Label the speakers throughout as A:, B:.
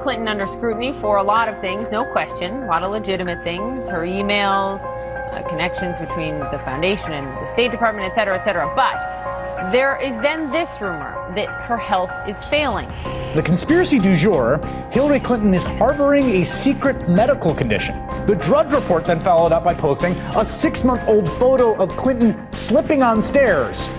A: Clinton under scrutiny for a lot of things, no question, a lot of legitimate things, her emails, connections between the foundation and the State Department, et cetera, et cetera. But there is then this rumor that her health is failing.
B: The conspiracy du jour, Hillary Clinton is harboring a secret medical condition. The Drudge Report then followed up by posting a 6-month-old photo of Clinton slipping on stairs,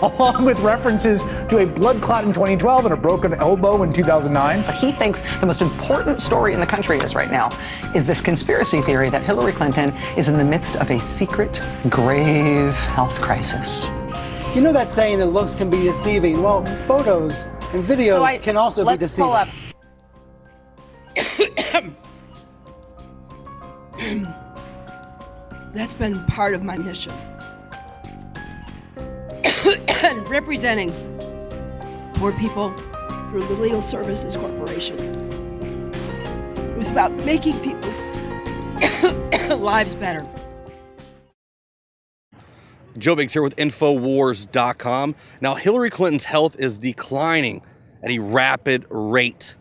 B: along with references to a blood clot in 2012 and a broken elbow in 2009.
C: He thinks the most important story in the country right now is this conspiracy theory that Hillary Clinton is in the midst of a secret, grave health crisis.
D: You know that saying that looks can be deceiving? Well, photos and videos can also be deceiving.
A: Let's pull up.
E: That's been part of my mission. Representing poor people through the Legal Services Corporation. It was about making people's lives better.
F: Joe Biggs here with Infowars.com. Now, Hillary Clinton's health is declining at a rapid rate.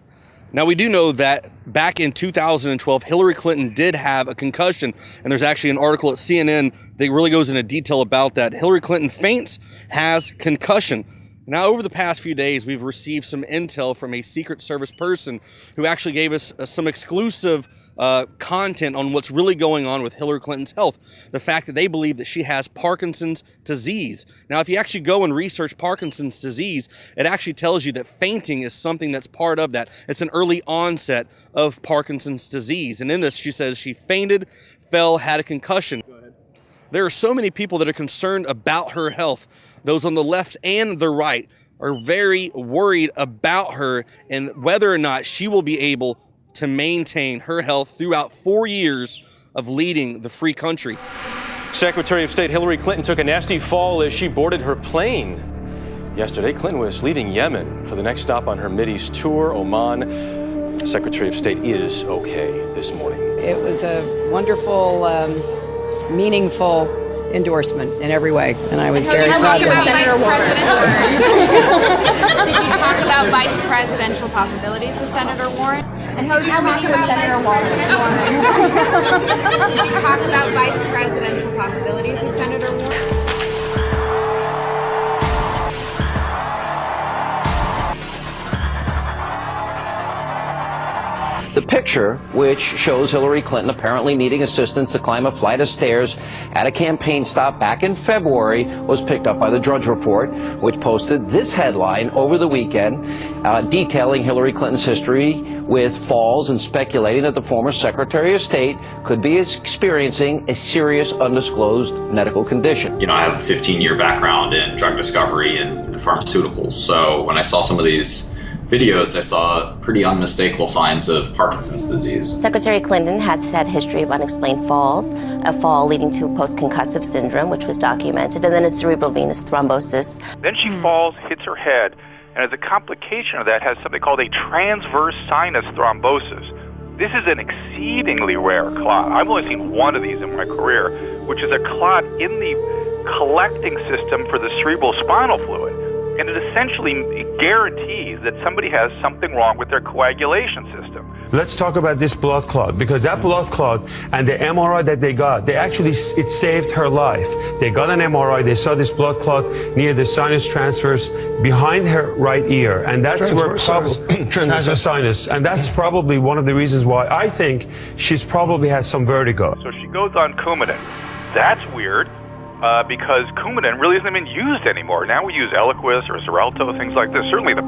F: Now, we do know that back in 2012, Hillary Clinton did have a concussion, and there's actually an article at CNN that really goes into detail about that. Hillary Clinton faints, has concussion. Now, over the past few days, we've received some intel from a Secret Service person who actually gave us some exclusive content on what's really going on with Hillary Clinton's health. The fact that they believe that she has Parkinson's disease. Now, if you actually go and research Parkinson's disease, it actually tells you that fainting is something that's part of that. It's an early onset of Parkinson's disease. And in this, she says she fainted, fell, had a concussion. There are so many people that are concerned about her health. Those on the left and the right are very worried about her and whether or not she will be able to maintain her health throughout 4 years of leading the free country.
G: Secretary of State Hillary Clinton took a nasty fall as she boarded her plane. Yesterday, Clinton was leaving Yemen for the next stop on her Mideast tour, Oman. The Secretary of State is okay this morning.
C: It was a wonderful, meaningful endorsement in every way, and I was very proud of it.
A: Did you talk about vice presidential possibilities with Senator Warren? And how did you talk about Senator Warren? Did you talk about vice presidential possibilities with Senator Warren?
H: The picture, which shows Hillary Clinton apparently needing assistance to climb a flight of stairs at a campaign stop back in February, was picked up by the Drudge Report, which posted this headline over the weekend, detailing Hillary Clinton's history with falls and speculating that the former Secretary of State could be experiencing a serious undisclosed medical condition.
I: You know, I have a 15-year background in drug discovery and pharmaceuticals, so when I saw some of these videos, I saw pretty unmistakable signs of Parkinson's disease.
J: Secretary Clinton has had a history of unexplained falls, a fall leading to post-concussive syndrome, which was documented, and then a cerebral venous thrombosis.
K: Then she falls, hits her head, and as a complication of that has something called a transverse sinus thrombosis. This is an exceedingly rare clot. I've only seen one of these in my career, which is a clot in the collecting system for the cerebral spinal fluid. And it essentially guarantees that somebody has something wrong with their coagulation system.
L: Let's talk about this blood clot, because that blood clot and the MRI that they got, it saved her life. They got an MRI, they saw this blood clot near the sinus transverse behind her right ear, and that's transverse sinus, and that's probably one of the reasons why I think she's probably has some vertigo.
K: So she goes on Coumadin. That's weird. Because Coumadin really isn't even used anymore. Now we use Eliquis or Xarelto, things like this. Certainly the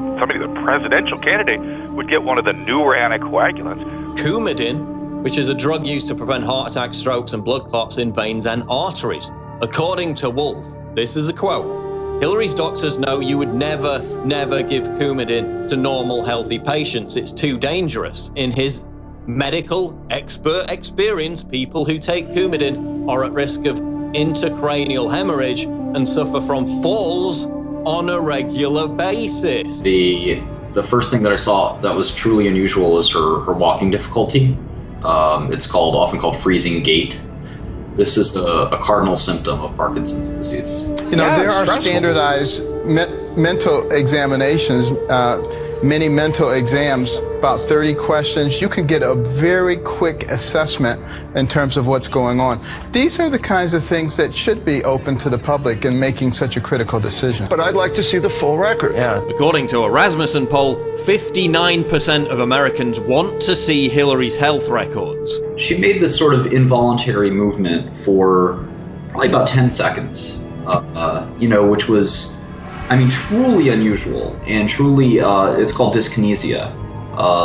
K: presidential candidate would get one of the newer anticoagulants.
M: Coumadin, which is a drug used to prevent heart attacks, strokes, and blood clots in veins and arteries. According to Wolf, this is a quote, Hillary's doctors know you would never give Coumadin to normal, healthy patients. It's too dangerous. In his medical expert experience, people who take Coumadin are at risk of intracranial hemorrhage and suffer from falls on a regular basis.
I: The first thing that I saw that was truly unusual was her walking difficulty. It's often called freezing gait. This is a cardinal symptom of Parkinson's disease.
N: You know, there are standardized mental examinations many mental exams, about 30 questions. You can get a very quick assessment in terms of what's going on. These are the kinds of things that should be open to the public in making such a critical decision.
O: But I'd like to see the full record.
M: Yeah. According to a Rasmussen poll, 59% of Americans want to see Hillary's health records.
I: She made this sort of involuntary movement for probably about 10 seconds, which was, I mean, truly unusual and truly, it's called dyskinesia.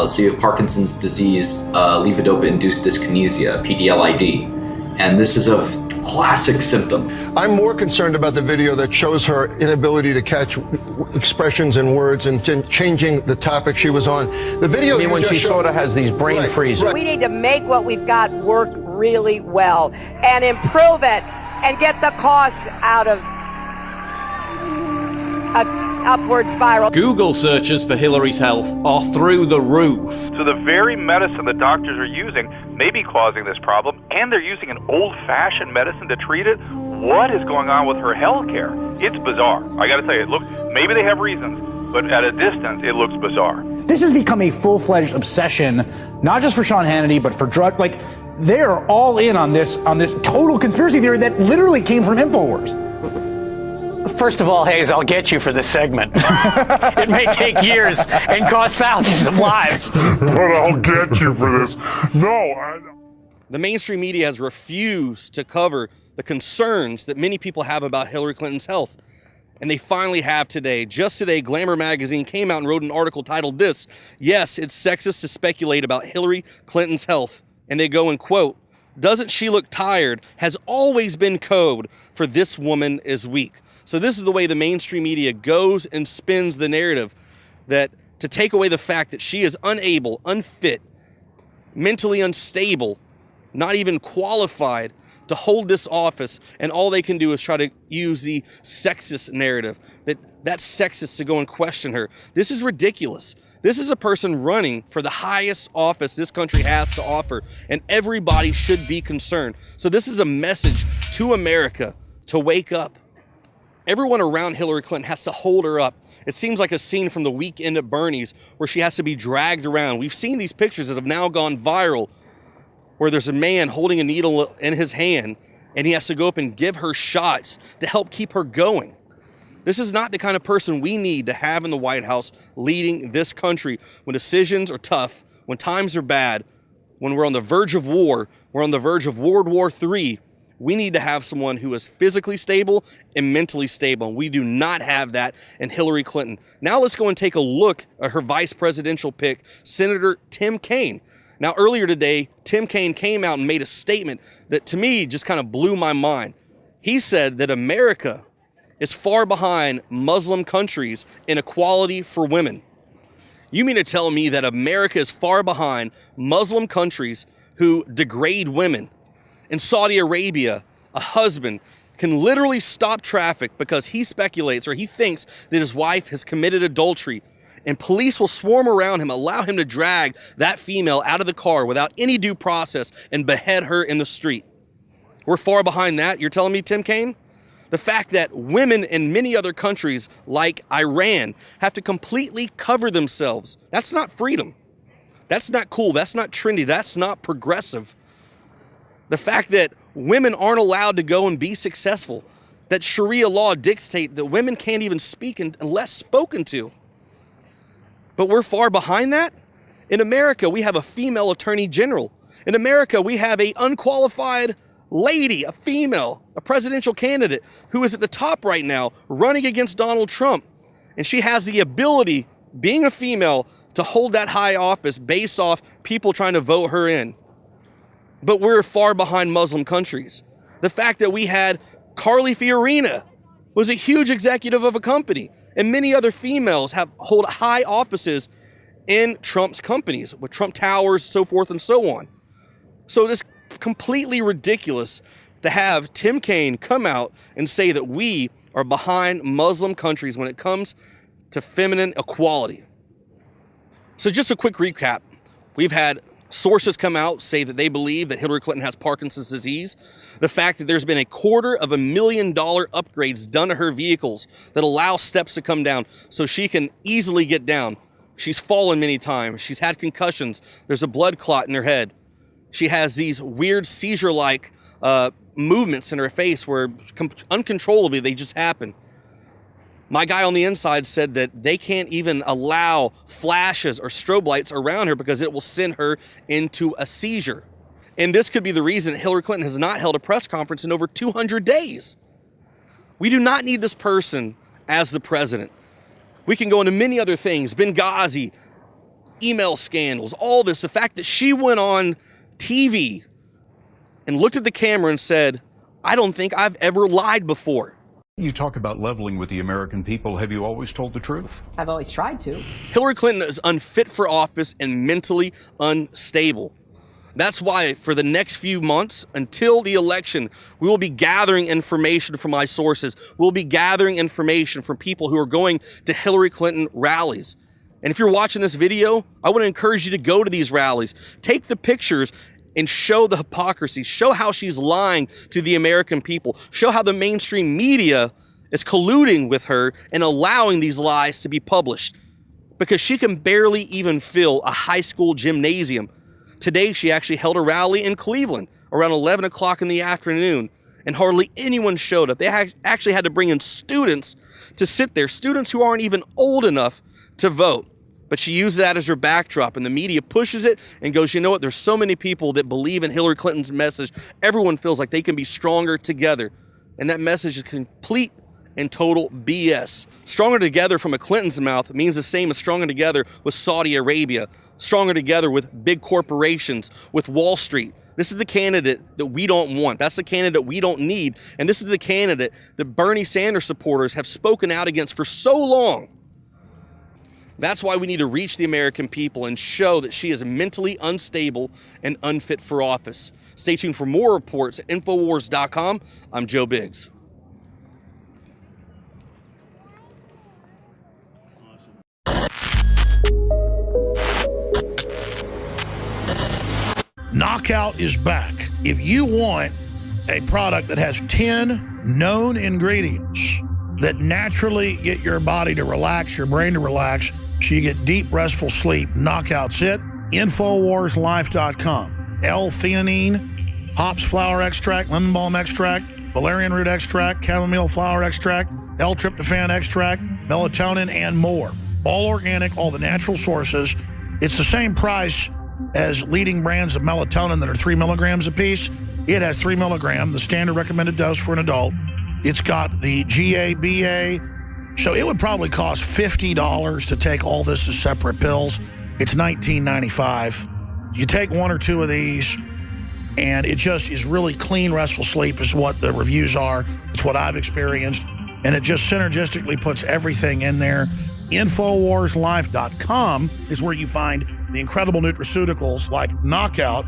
I: So you have Parkinson's disease, levodopa-induced dyskinesia, PDLID. And this is a classic symptom.
O: I'm more concerned about the video that shows her inability to catch expressions and words and changing the topic she was on. The video,
H: I mean, when she sort of has these brain freezes.
P: We need to make what we've got work really well and improve it and get the costs out of an upward spiral.
M: Google searches for Hillary's health are through the roof.
K: So the very medicine the doctors are using may be causing this problem, and they're using an old-fashioned medicine to treat it. What is going on with her health care? It's bizarre. I gotta tell you, look, maybe they have reasons, but at a distance, it looks bizarre.
B: This has become a full-fledged obsession, not just for Sean Hannity, but for they are all in on this total conspiracy theory that literally came from Infowars.
Q: First of all, Hayes, I'll get you for this segment. It may take years and cost thousands of lives.
R: But I'll get you for this.
F: The mainstream media has refused to cover the concerns that many people have about Hillary Clinton's health. And they finally have today. Just today, Glamour magazine came out and wrote an article titled this: "Yes, it's sexist to speculate about Hillary Clinton's health." And they go and quote, "Doesn't she look tired? Has always been code for this woman is weak." So this is the way the mainstream media goes and spins the narrative, that to take away the fact that she is unable, unfit, mentally unstable, not even qualified to hold this office, and all they can do is try to use the sexist narrative, that's sexist to go and question her. This is ridiculous. This is a person running for the highest office this country has to offer, and everybody should be concerned. So this is a message to America to wake up. Everyone around Hillary Clinton has to hold her up. It seems like a scene from The Weekend at Bernie's where she has to be dragged around. We've seen these pictures that have now gone viral where there's a man holding a needle in his hand and he has to go up and give her shots to help keep her going. This is not the kind of person we need to have in the White House leading this country when decisions are tough, when times are bad, when we're on the verge of war, we're on the verge of World War III. We need to have someone who is physically stable and mentally stable. We do not have that in Hillary Clinton. Now let's go and take a look at her vice presidential pick, Senator Tim Kaine. Now earlier today, Tim Kaine came out and made a statement that to me just kind of blew my mind. He said that America is far behind Muslim countries in equality for women. You mean to tell me that America is far behind Muslim countries who degrade women? In Saudi Arabia, a husband can literally stop traffic because he speculates or he thinks that his wife has committed adultery, and police will swarm around him, allow him to drag that female out of the car without any due process and behead her in the street. We're far behind that, you're telling me, Tim Kaine? The fact that women in many other countries like Iran have to completely cover themselves, that's not freedom. That's not cool, that's not trendy, that's not progressive. The fact that women aren't allowed to go and be successful, that Sharia law dictates that women can't even speak unless spoken to. But we're far behind that. In America, we have a female attorney general. In America, we have an unqualified lady, a female, a presidential candidate who is at the top right now running against Donald Trump. And she has the ability, being a female, to hold that high office based off people trying to vote her in. But we're far behind Muslim countries. The fact that we had Carly Fiorina was a huge executive of a company, and many other females hold high offices in Trump's companies, with Trump Towers, so forth and so on. So it's completely ridiculous to have Tim Kaine come out and say that we are behind Muslim countries when it comes to feminine equality. So just a quick recap. We've had sources come out, say that they believe that Hillary Clinton has Parkinson's disease. The fact that there's been $250,000 upgrades done to her vehicles that allow steps to come down so she can easily get down. She's fallen many times. She's had concussions. There's a blood clot in her head. She has these weird seizure-like movements in her face where uncontrollably they just happen. My guy on the inside said that they can't even allow flashes or strobe lights around her because it will send her into a seizure. And this could be the reason that Hillary Clinton has not held a press conference in over 200 days. We do not need this person as the president. We can go into many other things, Benghazi, email scandals, all this. The fact that she went on TV and looked at the camera and said, I don't think I've ever lied before.
S: You talk about leveling with the American people. Have you always told the truth?
C: I've always tried to.
F: Hillary Clinton is unfit for office and mentally unstable. That's why for the next few months, until the election, we will be gathering information from my sources. We'll be gathering information from people who are going to Hillary Clinton rallies. And if you're watching this video, I want to encourage you to go to these rallies. Take the pictures and show the hypocrisy. Show how she's lying to the American people. Show how the mainstream media is colluding with her and allowing these lies to be published. Because she can barely even fill a high school gymnasium. Today, she actually held a rally in Cleveland around 11 o'clock in the afternoon, and hardly anyone showed up. They actually had to bring in students to sit there, students who aren't even old enough to vote. But she used that as her backdrop, and the media pushes it and goes, you know what, there's so many people that believe in Hillary Clinton's message. Everyone feels like they can be stronger together. And that message is complete and total BS. Stronger together from a Clinton's mouth means the same as stronger together with Saudi Arabia, stronger together with big corporations, with Wall Street. This is the candidate that we don't want. That's the candidate we don't need. And this is the candidate that Bernie Sanders supporters have spoken out against for so long. That's why we need to reach the American people and show that she is mentally unstable and unfit for office. Stay tuned for more reports at Infowars.com. I'm Joe Biggs.
T: Knockout is back. If you want a product that has 10 known ingredients that naturally get your body to relax, your brain to relax, so you get deep, restful sleep, Knockout's it. Infowarslife.com. L-theanine, hops flower extract, lemon balm extract, valerian root extract, chamomile flower extract, L-tryptophan extract, melatonin, and more. All organic, all the natural sources. It's the same price as leading brands of melatonin that are 3 milligrams a piece. It has 3 milligrams, the standard recommended dose for an adult. It's got the GABA, so it would probably cost $50 to take all this as separate pills. It's $19.95. You take 1 or 2 of these, and it just is really clean, restful sleep is what the reviews are. It's what I've experienced, and it just synergistically puts everything in there. Infowarslife.com is where you find the incredible nutraceuticals like Knockout.